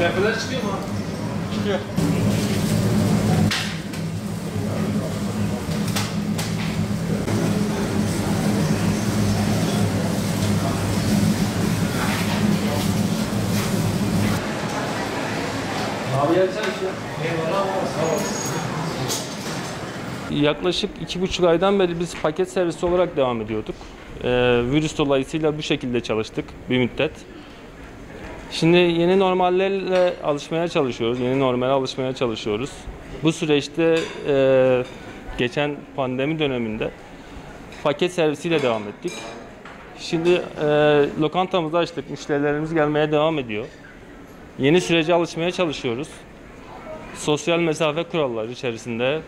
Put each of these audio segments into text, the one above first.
MHP'ler çıkıyor mu? Çıkıyor. Abi yer çalışıyor. Eyvallah, sağ olasın. Yaklaşık 2,5 aydan beri biz paket servisi olarak devam ediyorduk. Virüs dolayısıyla bu şekilde çalıştık bir müddet. Şimdi yeni normallerle alışmaya çalışıyoruz, yeni normale alışmaya çalışıyoruz. Bu süreçte geçen pandemi döneminde paket servisiyle devam ettik. Şimdi lokantamızı açtık, müşterilerimiz gelmeye devam ediyor. Yeni sürece alışmaya çalışıyoruz. Sosyal mesafe kuralları içerisinde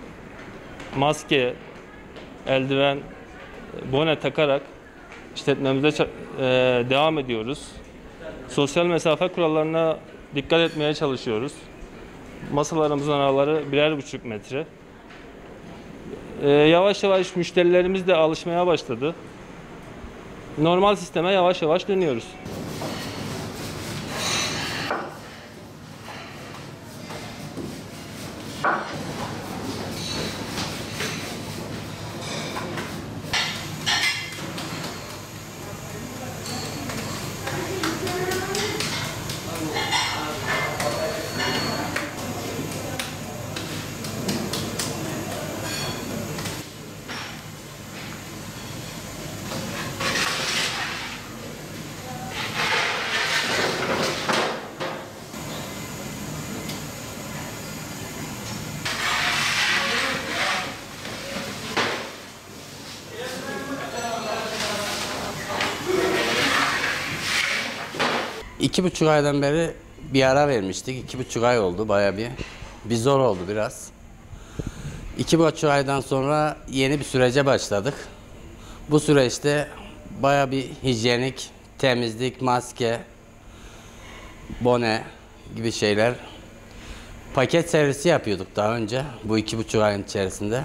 maske, eldiven, bone takarak işletmemize devam ediyoruz. Sosyal mesafe kurallarına dikkat etmeye çalışıyoruz. Masalarımızın araları 1,5 metre. Yavaş yavaş müşterilerimiz de alışmaya başladı. Normal sisteme yavaş yavaş dönüyoruz. İki buçuk aydan beri bir ara vermiştik. 2,5 ay oldu, bayağı bir zor oldu biraz. 2,5 aydan sonra yeni bir sürece başladık. Bu süreçte bayağı bir hijyenik, temizlik, maske, bone gibi şeyler. Paket servisi yapıyorduk daha önce bu 2,5 ayın içerisinde.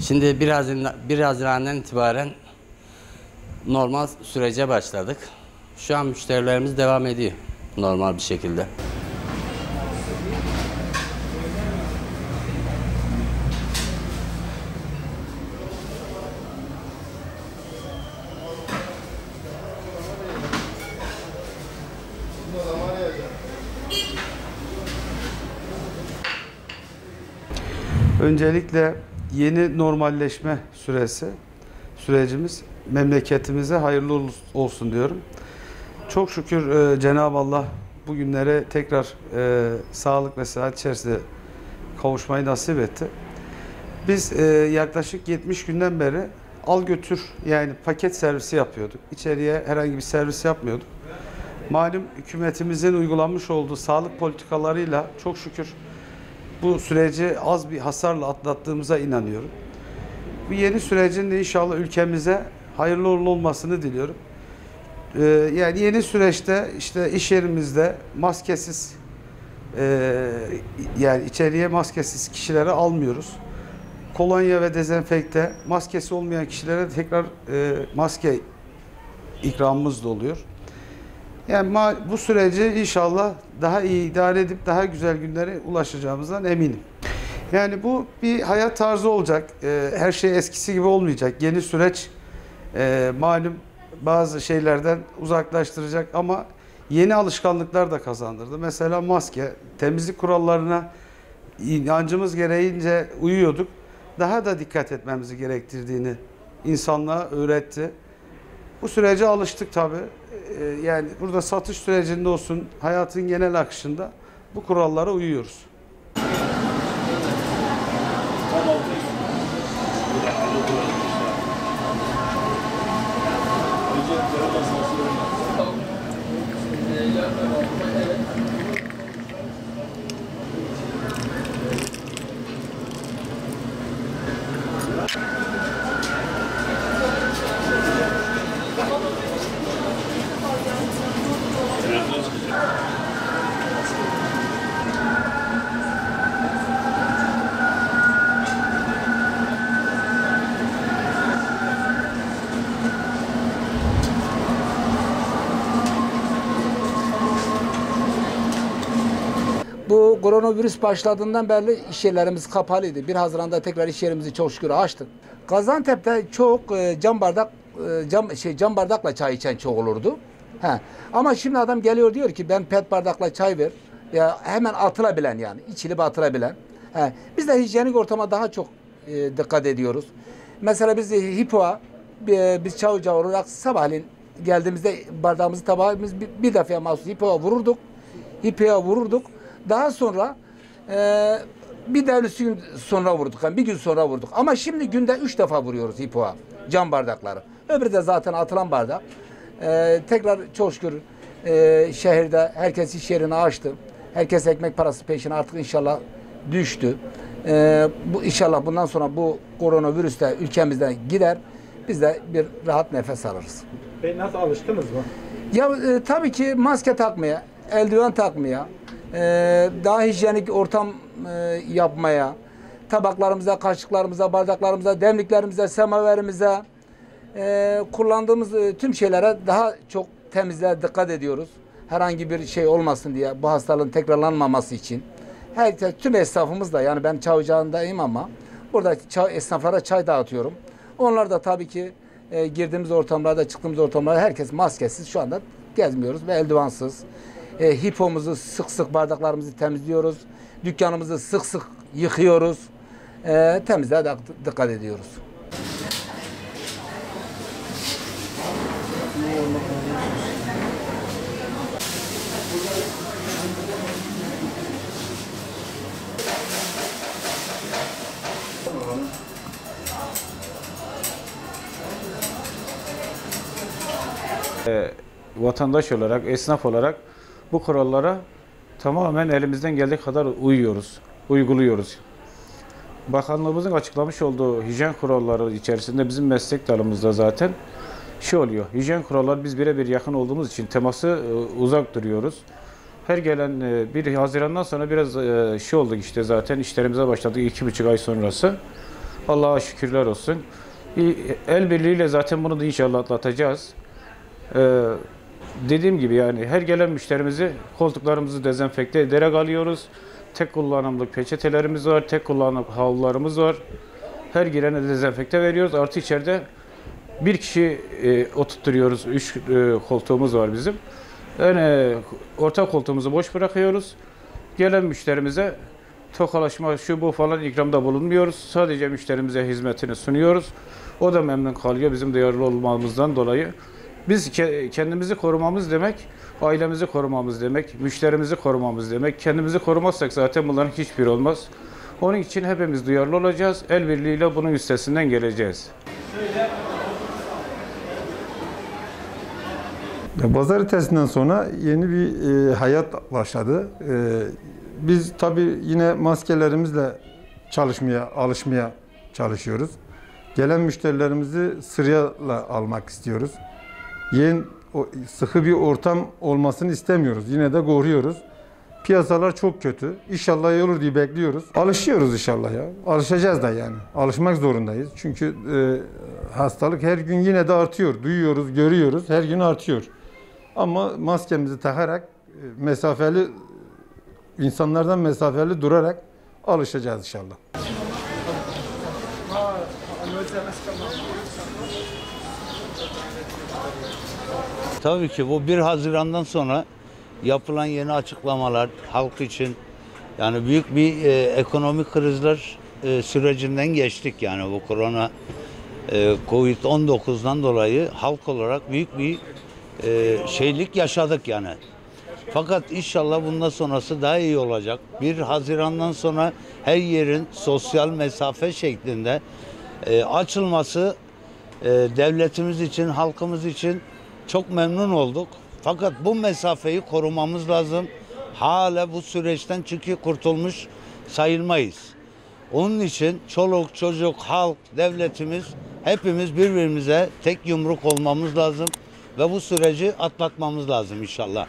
Şimdi 1 Haziran'dan itibaren normal sürece başladık. Şu an müşterilerimiz devam ediyor normal bir şekilde. Öncelikle yeni normalleşme sürecimiz memleketimize hayırlı olsun diyorum. Çok şükür Cenab-ı Allah bugünlere tekrar sağlık ve sıhhat içerisinde kavuşmayı nasip etti. Biz yaklaşık 70 günden beri al götür, yani paket servisi yapıyorduk. İçeriye herhangi bir servis yapmıyorduk. Malum hükümetimizin uygulanmış olduğu sağlık politikalarıyla çok şükür bu süreci az bir hasarla atlattığımıza inanıyorum. Bu yeni sürecin de inşallah ülkemize hayırlı uğurlu olmasını diliyorum. Yani yeni süreçte işte iş yerimizde maskesiz, yani içeriye maskesiz kişileri almıyoruz. Kolonya ve dezenfekte, maskesi olmayan kişilere tekrar maske ikramımız da oluyor. Yani bu süreci inşallah daha iyi idare edip daha güzel günlere ulaşacağımızdan eminim. Yani bu bir hayat tarzı olacak. Her şey eskisi gibi olmayacak. Yeni süreç malum bazı şeylerden uzaklaştıracak ama yeni alışkanlıklar da kazandırdı. Mesela maske, temizlik kurallarına inancımız gereğince uyuyorduk. Daha da dikkat etmemizi gerektirdiğini insanlığa öğretti. Bu sürece alıştık tabii. Yani burada satış sürecinde olsun, hayatın genel akışında bu kurallara uyuyoruz. Bu koronavirüs başladığından beri iş yerlerimiz kapalıydı. 1 Haziran'da tekrar iş yerimizi çok şükür açtık. Gaziantep'te çok cam bardakla çay içen çok olurdu. Ama şimdi adam geliyor diyor ki ben pet bardakla çay ver. Ya hemen atılabilen yani içilip atılabilen. Biz de hijyenik ortama daha çok dikkat ediyoruz. Mesela biz HİPO'ya biz çay ocağı olarak sabahleyin geldiğimizde bardağımızı tabağımızı bir defa mahsus HİPO'ya vururduk. Daha sonra bir devlisi gün sonra vurduk. Yani bir gün sonra vurduk. Ama şimdi günde 3 defa vuruyoruz HİPO'ya cam bardakları. Öbürü de zaten atılan bardak. Tekrar çok şükür şehirde herkes iş yerini açtı. Herkes ekmek parası peşine artık inşallah düştü. İnşallah bundan sonra bu koronavirüs de ülkemizden gider. Biz de bir rahat nefes alırız. Nasıl alıştınız mı? Ya tabii ki maske takmaya, eldiven takmaya, daha hijyenik ortam yapmaya, tabaklarımıza, kaşıklarımıza, bardaklarımıza, demliklerimize, semaverimize kullandığımız tüm şeylere daha çok temizliğe dikkat ediyoruz. Herhangi bir şey olmasın diye, bu hastalığın tekrarlanmaması için. Tüm esnafımız da, yani ben çay ocağındayım ama burada esnaflara çay dağıtıyorum. Onlar da tabii ki girdiğimiz ortamlarda, çıktığımız ortamlarda herkes maskesiz şu anda gezmiyoruz ve eldivansız. HİPO'muzu sık sık bardaklarımızı temizliyoruz. Dükkanımızı sık sık yıkıyoruz. Temizliğe dikkat ediyoruz. Vatandaş olarak, esnaf olarak bu kurallara tamamen elimizden geldiği kadar uyguluyoruz. Bakanlığımızın açıklamış olduğu hijyen kuralları içerisinde bizim meslek dalımızda zaten oluyor. Hijyen kuralları biz birebir yakın olduğumuz için teması uzak duruyoruz. Her gelen 1 Haziran'dan sonra biraz olduk işte zaten işlerimize başladık 2,5 ay sonrası. Allah'a şükürler olsun. El birliğiyle zaten bunu da inşallah atlatacağız. Dediğim gibi yani her gelen müşterimizi koltuklarımızı dezenfekte ederek alıyoruz. Tek kullanımlık peçetelerimiz var, tek kullanımlık havlularımız var. Her girene dezenfekte veriyoruz. Artı içeride bir kişi oturtturuyoruz. 3 koltuğumuz var bizim. Yani orta koltuğumuzu boş bırakıyoruz. Gelen müşterimize tokalaşma şu bu falan ikramda bulunmuyoruz. Sadece müşterimize hizmetini sunuyoruz. O da memnun kalıyor bizim duyarlı olmamızdan dolayı. Biz kendimizi korumamız demek, ailemizi korumamız demek, müşterimizi korumamız demek. Kendimizi korumazsak zaten bunların hiçbiri olmaz. Onun için hepimiz duyarlı olacağız. El birliğiyle bunun üstesinden geleceğiz. Pazartesinden sonra yeni bir hayat başladı. Biz tabii yine maskelerimizle alışmaya çalışıyoruz. Gelen müşterilerimizi sırayla almak istiyoruz. Sıkı bir ortam olmasını istemiyoruz. Yine de koruyoruz. Piyasalar çok kötü. İnşallah iyi olur diye bekliyoruz. Alışıyoruz inşallah ya. Alışacağız da yani. Alışmak zorundayız. Çünkü hastalık her gün yine de artıyor. Duyuyoruz, görüyoruz. Her gün artıyor. Ama maskemizi takarak insanlardan mesafeli durarak alışacağız inşallah. Tabii ki bu 1 Haziran'dan sonra yapılan yeni açıklamalar halk için yani büyük bir ekonomik krizler sürecinden geçtik yani bu korona Covid-19'dan dolayı halk olarak büyük bir şeylik yaşadık yani. Fakat inşallah bundan sonrası daha iyi olacak. 1 Haziran'dan sonra her yerin sosyal mesafe şeklinde açılması devletimiz için, halkımız için çok memnun olduk. Fakat bu mesafeyi korumamız lazım. Hala bu süreçten çünkü kurtulmuş sayılmayız. Onun için çoluk, çocuk, halk, devletimiz hepimiz birbirimize tek yumruk olmamız lazım ve bu süreci atlatmamız lazım inşallah.